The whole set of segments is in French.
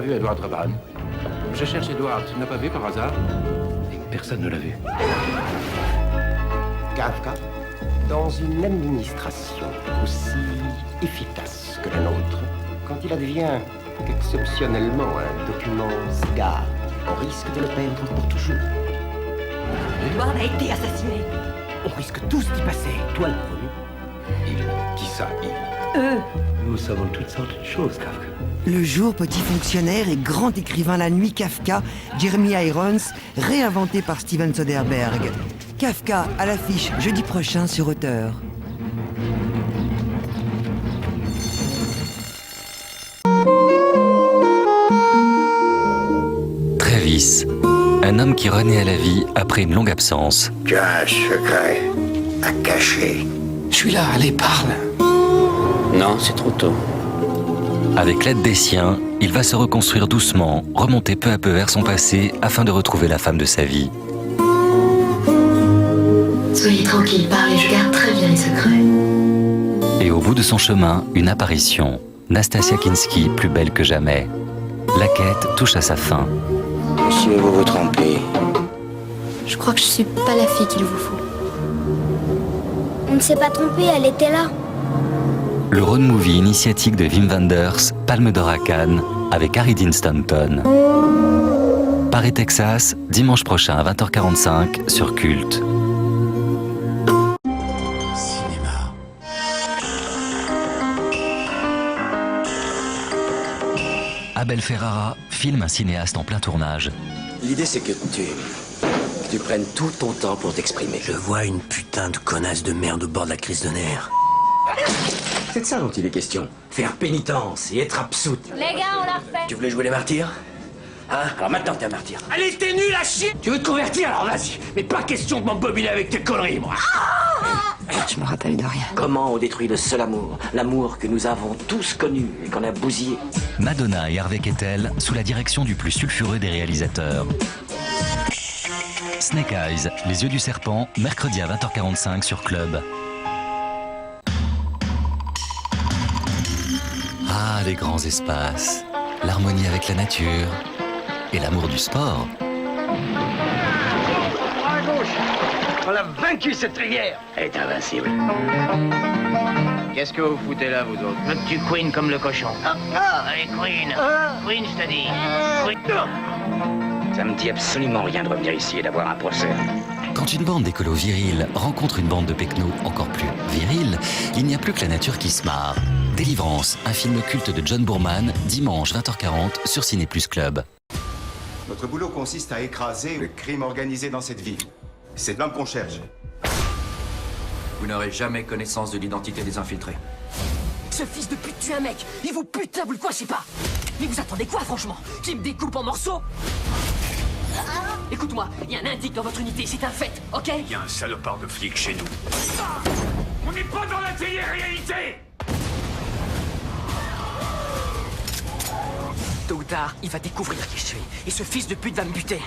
pas vu Edward Raban. Je cherche Edward. Tu n'as pas vu par hasard? Personne ne l'a vu. Kafka, dans une administration aussi efficace que la nôtre, quand il advient qu'exceptionnellement un document s'égare, on risque de le perdre pour toujours. Edward a été assassiné. On risque tous d'y passer, toi le premier. Il. Qui ça, il? Eux. Nous savons toutes sortes de choses, Kafka. Le jour, petit fonctionnaire et grand écrivain la nuit, Kafka, Jeremy Irons, réinventé par Steven Soderbergh. Kafka à l'affiche jeudi prochain sur Auteur. Travis, un homme qui renaît à la vie après une longue absence. Tu as un secret à cacher. Je suis là, allez, parle. Non, c'est trop tôt. Avec l'aide des siens, il va se reconstruire doucement, remonter peu à peu vers son passé afin de retrouver la femme de sa vie. Soyez tranquille, parlez, je garde très bien les secrets. Et au bout de son chemin, une apparition. Nastasia Kinski, plus belle que jamais. La quête touche à sa fin. Monsieur, vous vous trompez. Je crois que je suis pas la fille qu'il vous faut. On ne s'est pas trompé, elle était là. Le road movie initiatique de Wim Wenders, Palme d'Or à Cannes, avec Harry Dean Stanton. Paris, Texas, dimanche prochain à 20h45 sur Culte. Cinéma. Abel Ferrara filme un cinéaste en plein tournage. L'idée, c'est que tu prennes tout ton temps pour t'exprimer. Je vois une putain de connasse de merde au bord de la crise de nerfs. C'est de ça dont il est question. Faire pénitence et être absoute. Les gars, on l'a fait. Tu voulais jouer les martyrs? Hein? Alors maintenant t'es un martyr. Allez, t'es nul à chier! Tu veux te convertir? Alors vas-y. Mais pas question de m'embobiner avec tes conneries, moi. Je me rappelle de rien. Comment on détruit le seul amour? L'amour que nous avons tous connu et qu'on a bousillé. Madonna et Harvey Keitel sous la direction du plus sulfureux des réalisateurs. Snake Eyes, les yeux du serpent, mercredi à 20h45 sur Club. Ah, les grands espaces, l'harmonie avec la nature et l'amour du sport. À gauche. On a vaincu cette rivière. Elle est invincible. Qu'est-ce que vous foutez là, vous autres? Me tu queen comme le cochon. Allez, queen. Queen, je te dis. Ça me dit absolument rien de revenir ici et d'avoir un procès. Quand une bande d'écolos virils rencontre une bande de pecnos encore plus virils, il n'y a plus que la nature qui se marre. Délivrance, un film culte de John Boorman, dimanche 20h40 sur Ciné Plus Club. Notre boulot consiste à écraser le crime organisé dans cette ville. C'est l'homme qu'on cherche. Vous n'aurez jamais connaissance de l'identité des infiltrés. Ce fils de pute tue un mec. Il vous pute là, vous le coincez pas. Mais vous attendez quoi, franchement? Qu'il me découpe en morceaux? Écoute-moi, il y a un indique dans votre unité, c'est un fait, ok? Il y a un salopard de flic chez nous. On n'est pas dans la télé-réalité! Tôt ou tard, il va découvrir qui je suis. Et ce fils de pute va me buter.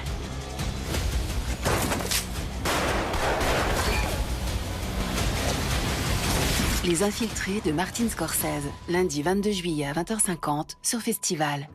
Les Infiltrés de Martin Scorsese, lundi 22 juillet à 20h50 sur Festival.